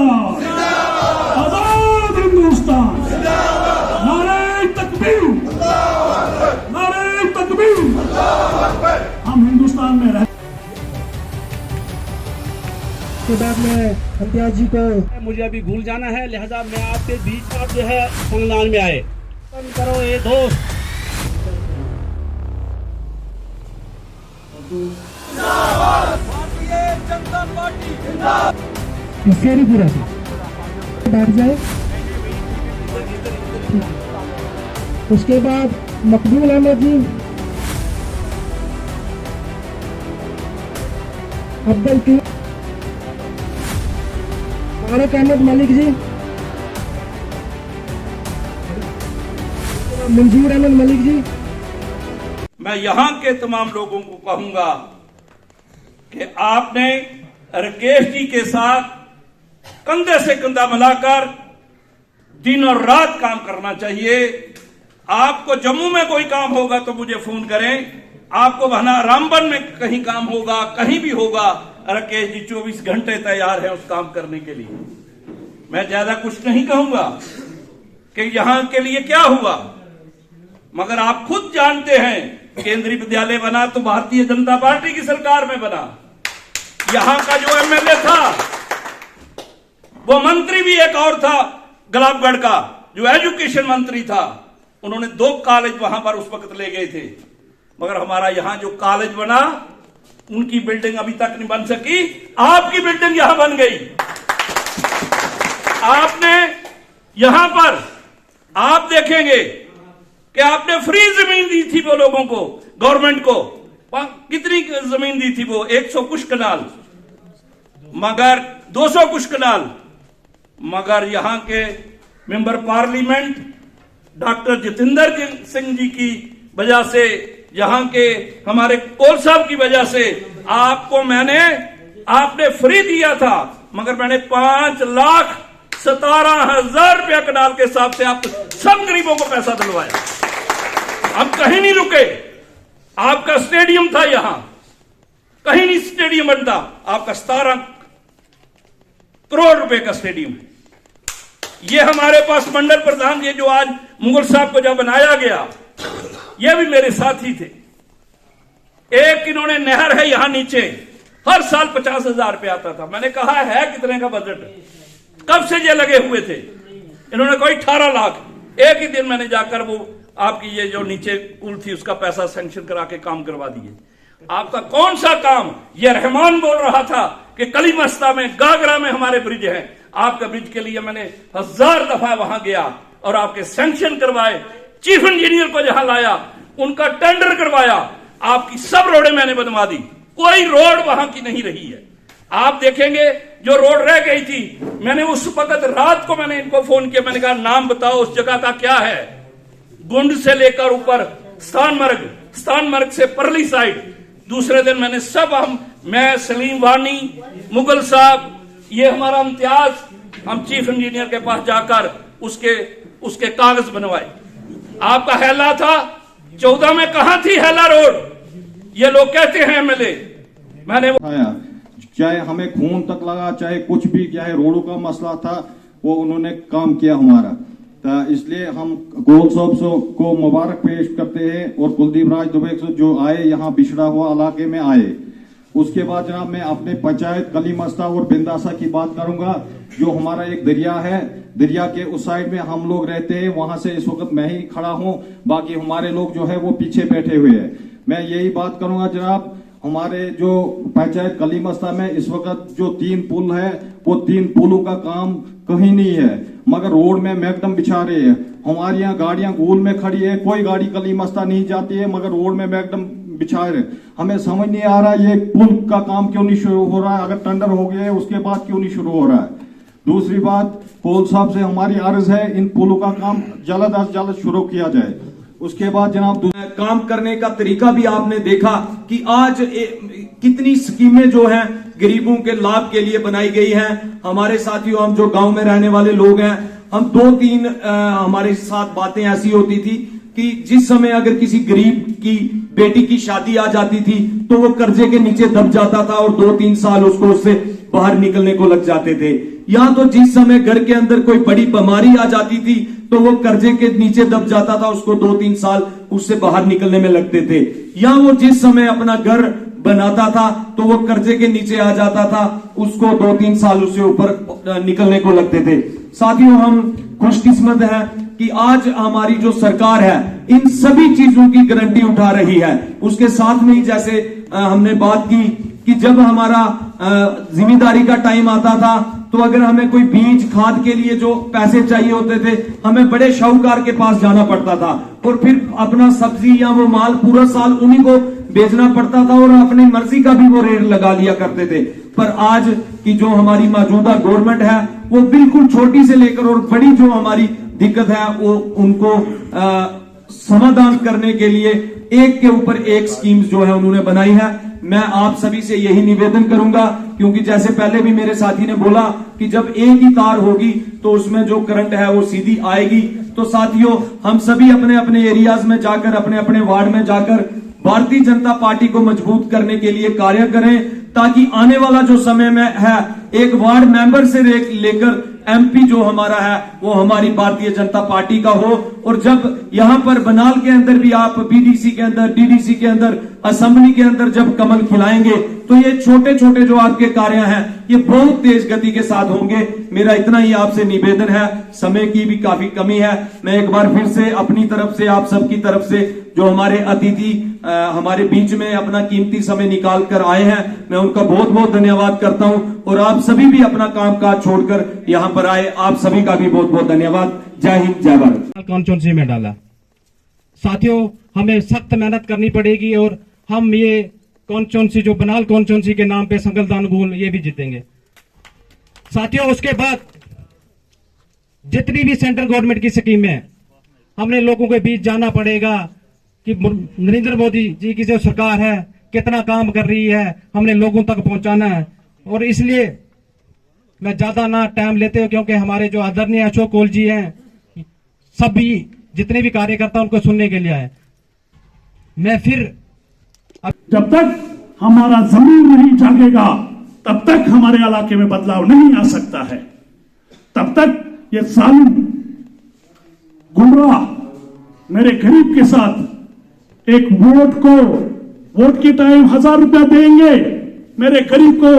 हिंदुस्तान, आजाद हिंदुस्तान, नारे तकबीर, नारे तकबीर। हम हिंदुस्तान में रहते। के बाद में इम्तियाज जी को मुझे अभी भूल जाना है, लिहाजा मैं आपके बीच आप जो है संविधान में आए। करो ये दोस्त। भारतीय जनता पार्टी जिंदाबाद। शेरी पूरा बैठ जाए। उसके बाद मकबूल अहमद जी, अब्दुल तारिक अहमद मलिक जी, मंजूर अहमद मलिक जी। मैं यहां के तमाम लोगों को कहूंगा कि आपने राकेश जी के साथ कंधे से कंधा मिलाकर दिन और रात काम करना चाहिए। आपको जम्मू में कोई काम होगा तो मुझे फोन करें, आपको वहां रामबन में कहीं काम होगा, कहीं भी होगा, राकेश जी 24 घंटे तैयार है उस काम करने के लिए। मैं ज्यादा कुछ नहीं कहूंगा कि यहां के लिए क्या हुआ, मगर आप खुद जानते हैं केंद्रीय विद्यालय बना तो भारतीय जनता पार्टी की सरकार में बना। यहां का जो एमएलए था वो मंत्री भी एक और था गुलाबगढ़ का, जो एजुकेशन मंत्री था। उन्होंने 2 कॉलेज वहां पर उस वक्त ले गए थे, मगर हमारा यहां जो कॉलेज बना उनकी बिल्डिंग अभी तक नहीं बन सकी। आपकी बिल्डिंग यहां बन गई। आपने यहां पर आप देखेंगे कि आपने फ्री जमीन दी थी वो लोगों को, गवर्नमेंट को। कितनी जमीन दी थी वो? 100 कुछ कनाल, मगर 200 कुछ कनाल। मगर यहां के member parliament doctor Jitendra Singh ji की वजह से, यहां के हमारे कोल साहब की वजह से आपने फ्री दिया था, मगर मैंने 5,17,000 रुपया कनाल के हिसाब से आप सब गरीबों को पैसा दिलवाया। हम कहीं नहीं रुके। आपका स्टेडियम था यहां, कहीं नहीं स्टेडियम बनता। आपका 17 करोड़ रुपए का स्टेडियम है। ये हमारे पास मंडल प्रधान, ये जो आज मुगल साहब को जब बनाया गया, ये भी मेरे साथी थे। एक इन्होंने नहर है यहां नीचे, हर साल 50,000 रुपया आता था। मैंने कहा है कितने का बजट, कब से ये लगे हुए थे? इन्होंने कोई 18 लाख। एक ही दिन मैंने जाकर वो आपकी ये जो नीचे पुल थी उसका पैसा सैंक्शन करा के काम करवा दिए। आपका कौन सा काम? ये रहमान बोल रहा था कि कलीमस्ता में, गागरा में हमारे ब्रिज हैं। आपका ब्रिज के लिए मैंने 1000 दफा वहां गया और आपके सैंक्शन करवाए। चीफ इंजीनियर को जहां लाया, उनका टेंडर करवाया, आपकी सब रोडें मैंने बनवा दी। कोई रोड वहां की नहीं रही है। आप देखेंगे जो रोड रह गई थी, मैंने उस वक्त रात को मैंने इनको फोन किया, मैंने कहा नाम बताओ उस जगह का क्या है। गुंड से लेकर ऊपर स्थानमर्ग से परली साइड। दूसरे दिन मैंने सब मैं सलीम वानी, मुगल साहब, ये हमारा इम्तियाज, हम चीफ इंजीनियर के पास जाकर उसके कागज बनवाए। आपका हैला था 14 में, कहां थी हैला रोड? ये लोग कहते हैं एमएलए, मैंने चाहे हमें खून तक लगा, चाहे कुछ भी, चाहे रोडों का मसला था, वो उन्होंने काम किया हमारा। तो इसलिए हम कोल साहब को मुबारक पेश करते हैं और कुलदीप राज दुबे जो आए यहाँ बिछड़ा हुआ इलाके में आए। उसके बाद जनाब मैं अपने पंचायत कलीमस्ता और बिंदासा की बात करूंगा। जो हमारा एक दरिया है, दरिया के उस साइड में हम लोग रहते हैं, वहां से इस वक्त मैं ही खड़ा हूं, बाकी हमारे लोग जो है वो पीछे बैठे हुए हैं। मैं यही बात करूंगा जनाब, हमारे जो पंचायत कलीमस्ता में इस वक्त जो 3 पुल है, वो 3 पुलों का काम कहीं नहीं है, मगर रोड में मैकडम बिछा रहे हैं। हमारी यहाँ गाड़ियां गोल में खड़ी है, कोई गाड़ी कलीमस्ता नहीं जाती है, मगर रोड में मैकडम बिछा रहे। हमें समझ नहीं आ रहा ये पुल का काम क्यों नहीं शुरू हो रहा है। अगर टेंडर हो गया है उसके बाद क्यों नहीं शुरू हो रहा है। दूसरी बात, कोल साहब से हमारी अर्ज है इन पुलों का काम जल्द अज जल्द शुरू किया जाए। उसके बाद जनाब काम करने का तरीका भी आपने देखा कि आज कितनी स्कीमें जो हैं गरीबों के लाभ के लिए बनाई गई हैं। हमारे साथियों, हम जो गांव में रहने वाले लोग हैं, हम 2-3 हमारे साथ बातें ऐसी होती थी कि जिस समय अगर किसी गरीब की बेटी की शादी आ जाती थी तो वो कर्जे के नीचे दब जाता था और 2-3 साल उसको उससे बाहर निकलने को लग जाते थे। या तो जिस समय घर के अंदर कोई बड़ी बीमारी आ जाती थी तो वो कर्जे के नीचे दब जाता था, उसको 2-3 साल उससे बाहर निकलने में लगते थे। या वो जिस समय अपना घर बनाता था तो वो कर्जे के नीचे आ जाता था, उसको 2-3 साल उससे ऊपर निकलने को लगते थे। साथियों, हम खुशकिस्मत हैं कि आज हमारी जो सरकार है इन सभी चीजों की गारंटी उठा रही है। उसके साथ में ही जैसे हमने बात की कि जब हमारा जिम्मेदारी का टाइम आता था तो अगर हमें कोई बीज खाद के लिए जो पैसे चाहिए होते थे, हमें बड़े शाहूकार के पास जाना पड़ता था और फिर अपना सब्जी या वो माल पूरा साल उन्हीं को बेचना पड़ता था और अपनी मर्जी का भी वो रेट लगा लिया करते थे। पर आज की जो हमारी मौजूदा गवर्नमेंट है वो बिल्कुल छोटी से लेकर और बड़ी जो हमारी दिक्कत है वो उनको समाधान करने के लिए एक के ऊपर एक स्कीम्स जो है उन्होंने बनाई है। मैं आप सभी से यही निवेदन करूंगा, क्योंकि जैसे पहले भी मेरे साथी ने बोला कि जब एक ही तार होगी तो उसमें जो करंट है वो सीधी आएगी। तो साथियों, हम सभी अपने अपने एरियाज में जाकर, अपने अपने वार्ड में जाकर भारतीय जनता पार्टी को मजबूत करने के लिए कार्य करें, ताकि आने वाला जो समय में है एक वार्ड मेंबर से लेकर एमपी जो हमारा है वो हमारी भारतीय जनता पार्टी का हो। और जब यहां पर बनाल के अंदर भी आप बीडीसी के अंदर, डीडीसी के अंदर, असेंबली के अंदर जब कमल खिलाएंगे तो ये छोटे छोटे जो आपके कार्य हैं ये बहुत तेज गति के साथ होंगे। मेरा इतना ही आपसे निवेदन है, समय की भी काफी कमी है। मैं एक बार फिर से अपनी तरफ से, आप सबकी तरफ से, जो हमारे अतिथि हमारे बीच में अपना कीमती समय निकाल कर आए हैं, मैं उनका बहुत बहुत धन्यवाद करता हूं। और आप सभी भी अपना कामकाज छोड़कर यहां पर आए, आप सभी का भी बहुत बहुत धन्यवाद। जय हिंद, जय भारत। कॉन्स्टिट्यूंसी में डाला। साथियों, हमें सख्त मेहनत करनी पड़ेगी और हम ये कॉन्स्टिट्यूंसी जो बनाल कॉन्स्टिट्यूंसी के नाम पे संगलदान गोल ये भी जीतेंगे। साथियों, उसके बाद जितनी भी सेंट्रल गवर्नमेंट की स्कीम है हमने लोगों के बीच जाना पड़ेगा कि नरेंद्र मोदी जी की जो सरकार है कितना काम कर रही है, हमने लोगों तक पहुंचाना है। और इसलिए मैं ज्यादा ना टाइम लेते हुए, क्योंकि हमारे जो आदरणीय अशोक कोल जी हैं, सभी जितने भी कार्यकर्ता उनको सुनने के लिए आए। मैं फिर जब तक हमारा जमीर नहीं जागेगा तब तक हमारे इलाके में बदलाव नहीं आ सकता है। तब तक ये जालिम गुमराह मेरे गरीब के साथ एक वोट के टाइम 1000 रुपया देंगे, मेरे गरीब को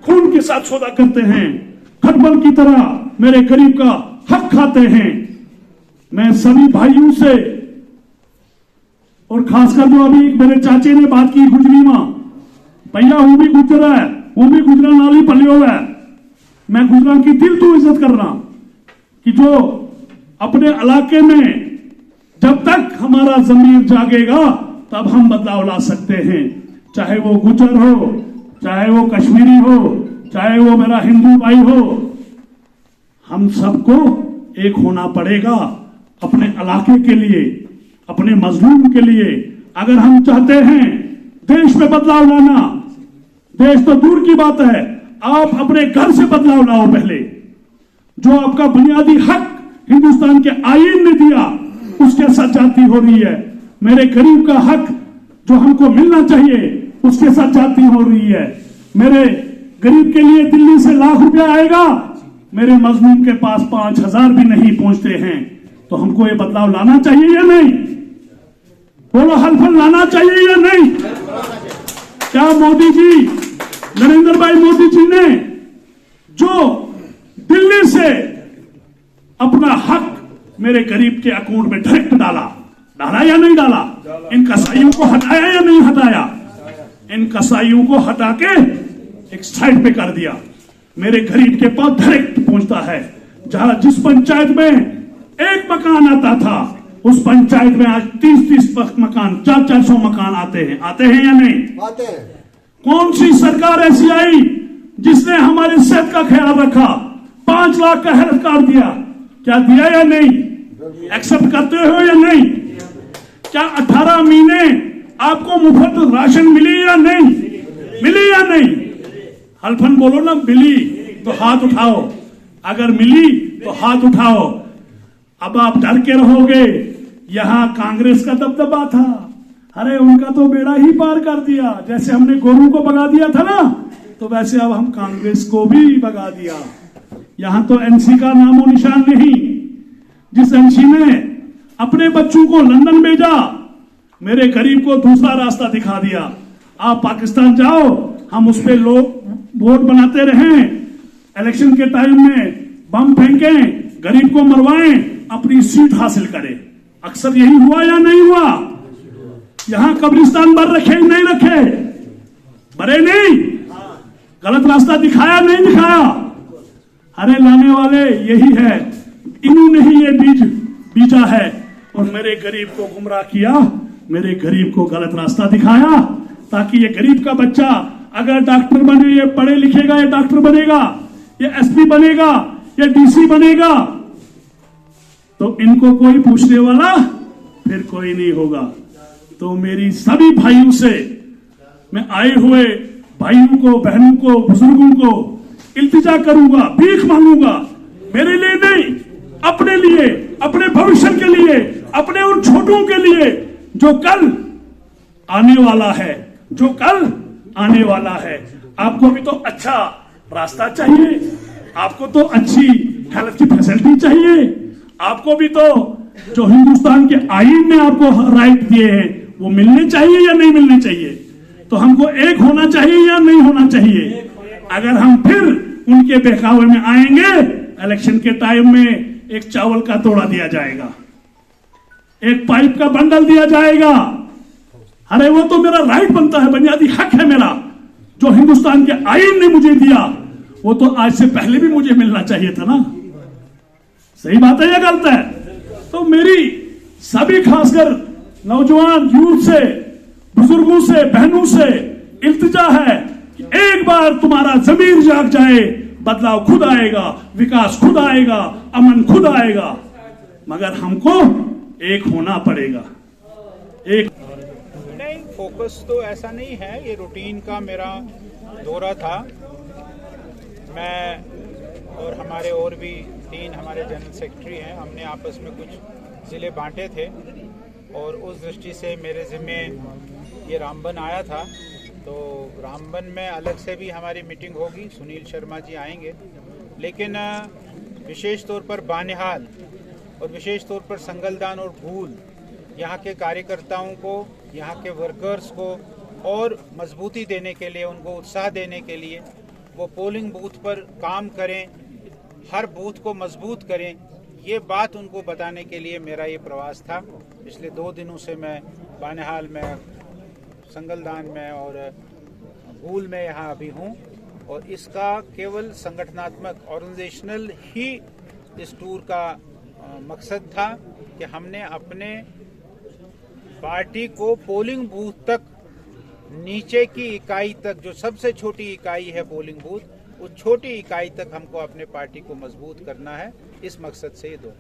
खून के साथ सौदा करते हैं, खटबल की तरह मेरे गरीब का हक खाते हैं। मैं सभी भाइयों से, और खासकर जो अभी मेरे चाचे ने बात की गुजरी मां, भैया वो भी गुजरा है, वो भी गुजरा नाली पलियो है। मैं गुजरा की दिल तो इज्जत कर रहा कि जो अपने इलाके में जब तक हमारा जमीर जागेगा तब हम बदलाव ला सकते हैं। चाहे वो गुजर हो, चाहे वो कश्मीरी हो, चाहे वो मेरा हिंदू भाई हो, हम सबको एक होना पड़ेगा अपने इलाके के लिए, अपने मजलूम के लिए। अगर हम चाहते हैं देश में बदलाव लाना, देश तो दूर की बात है, आप अपने घर से बदलाव लाओ। पहले जो आपका बुनियादी हक हिंदुस्तान के आईन ने दिया उसके साथ जाती हो रही है। मेरे गरीब का हक जो हमको मिलना चाहिए उसके साथ जाती हो रही है। मेरे गरीब के लिए दिल्ली से लाख रुपया आएगा, मेरे मजलूम के पास 5000 भी नहीं पहुंचते हैं। तो हमको ये बदलाव लाना चाहिए या नहीं? बोलो, हलफल लाना चाहिए या नहीं? क्या मोदी जी, नरेंद्र भाई मोदी जी ने जो दिल्ली से अपना हक मेरे गरीब के अकाउंट में डायरेक्ट डाला या नहीं डाला? इन कसाईयों को हटाया या नहीं हटाया? इन कसाईयों को हटा के एक साइड पे कर दिया। मेरे गरीब के पास डायरेक्ट पहुंचता है। जहां जिस पंचायत में एक मकान आता था उस पंचायत में आज 30-30 मकान, 400-400 मकान आते हैं या नहीं? आते हैं। कौन सी सरकार ऐसी आई जिसने हमारी सेहत का ख्याल रखा? 5 लाख का हेल्थ कार्ड दिया, क्या दिया या नहीं? एक्सेप्ट करते हो या नहीं? क्या 18 महीने आपको मुफ्त राशन मिली या नहीं? मिली या नहीं? हल्फन बोलो ना, मिली तो हाथ उठाओ। अगर मिली तो हाथ उठाओ। अब आप डर के रहोगे। यहां कांग्रेस का दबदबा था, अरे उनका तो बेड़ा ही पार कर दिया। जैसे हमने गोरू को भगा दिया था ना, तो वैसे अब हम कांग्रेस को भी भगा दिया। यहां तो एनसी का नामो निशान नहीं। जिस एनसी ने अपने बच्चों को लंदन भेजा, मेरे गरीब को दूसरा रास्ता दिखा दिया। आप पाकिस्तान जाओ, हम उस पे लोग वोट बनाते रहें, इलेक्शन के टाइम में बम फेंकें, गरीब को मरवाएं, अपनी सीट हासिल करें। अक्सर यही हुआ या नहीं हुआ? यहां कब्रिस्तान भर रखे नहीं रखे? भरे नहीं? गलत रास्ता दिखाया नहीं दिखाया? अरे लाने वाले यही है, इन्होंने ही ये बीज बीजा है और मेरे गरीब को गुमराह किया, मेरे गरीब को गलत रास्ता दिखाया, ताकि ये गरीब का बच्चा अगर डॉक्टर बने, ये पढ़े लिखेगा, ये डॉक्टर बनेगा, ये एसपी बनेगा, ये डीसी बनेगा, तो इनको कोई पूछने वाला फिर कोई नहीं होगा। तो मेरी सभी भाइयों से मैं आए हुए भाइयों को, बहनों को, बुजुर्गों को इल्तिजा करूंगा, भीख मांगूंगा, मेरे लिए नहीं, अपने लिए, अपने भविष्य के लिए, अपने उन छोटों के लिए जो कल आने वाला है, जो कल आने वाला है। आपको भी तो अच्छा रास्ता चाहिए, आपको तो अच्छी हेल्थ की फैसिलिटी चाहिए, आपको भी तो जो हिंदुस्तान के आईन ने आपको राइट दिए हैं वो मिलने चाहिए या नहीं मिलने चाहिए? तो हमको एक होना चाहिए या नहीं होना चाहिए? अगर हम फिर उनके बहकावे में आएंगे, इलेक्शन के टाइम में एक चावल का तोड़ा दिया जाएगा, एक पाइप का बंडल दिया जाएगा। अरे वो तो मेरा राइट बनता है, बुनियादी हक है मेरा, जो हिंदुस्तान के आईन ने मुझे दिया, वो तो आज से पहले भी मुझे मिलना चाहिए था ना। सही बात है या गलत है? तो मेरी सभी खासकर नौजवान यूथ से, बुजुर्गों से, बहनों से इल्तिजा है कि एक बार तुम्हारा जमीर जाग जाए, बदलाव खुद आएगा, विकास खुद आएगा, अमन खुद आएगा, मगर हमको एक होना पड़ेगा। एक नहीं, फोकस तो ऐसा नहीं है, ये रूटीन का मेरा दौरा था। मैं और हमारे और भी 3 हमारे जनरल सेक्रेटरी हैं, हमने आपस में कुछ ज़िले बांटे थे और उस दृष्टि से मेरे ज़िम्मे ये रामबन आया था। तो रामबन में अलग से भी हमारी मीटिंग होगी, सुनील शर्मा जी आएंगे, लेकिन विशेष तौर पर बानिहाल और विशेष तौर पर संगलदान और भूल, यहाँ के कार्यकर्ताओं को, यहाँ के वर्कर्स को और मजबूती देने के लिए, उनको उत्साह देने के लिए वो पोलिंग बूथ पर काम करें, हर बूथ को मजबूत करें, ये बात उनको बताने के लिए मेरा ये प्रवास था। पिछले 2 दिनों से मैं बानिहाल में, संगलदान में और भूल में यहाँ अभी हूँ और इसका केवल संगठनात्मक ऑर्गेनाइजेशनल ही इस टूर का मकसद था कि हमने अपने पार्टी को पोलिंग बूथ तक, नीचे की इकाई तक, जो सबसे छोटी इकाई है पोलिंग बूथ, उस छोटी इकाई तक हमको अपने पार्टी को मजबूत करना है। इस मकसद से ये दो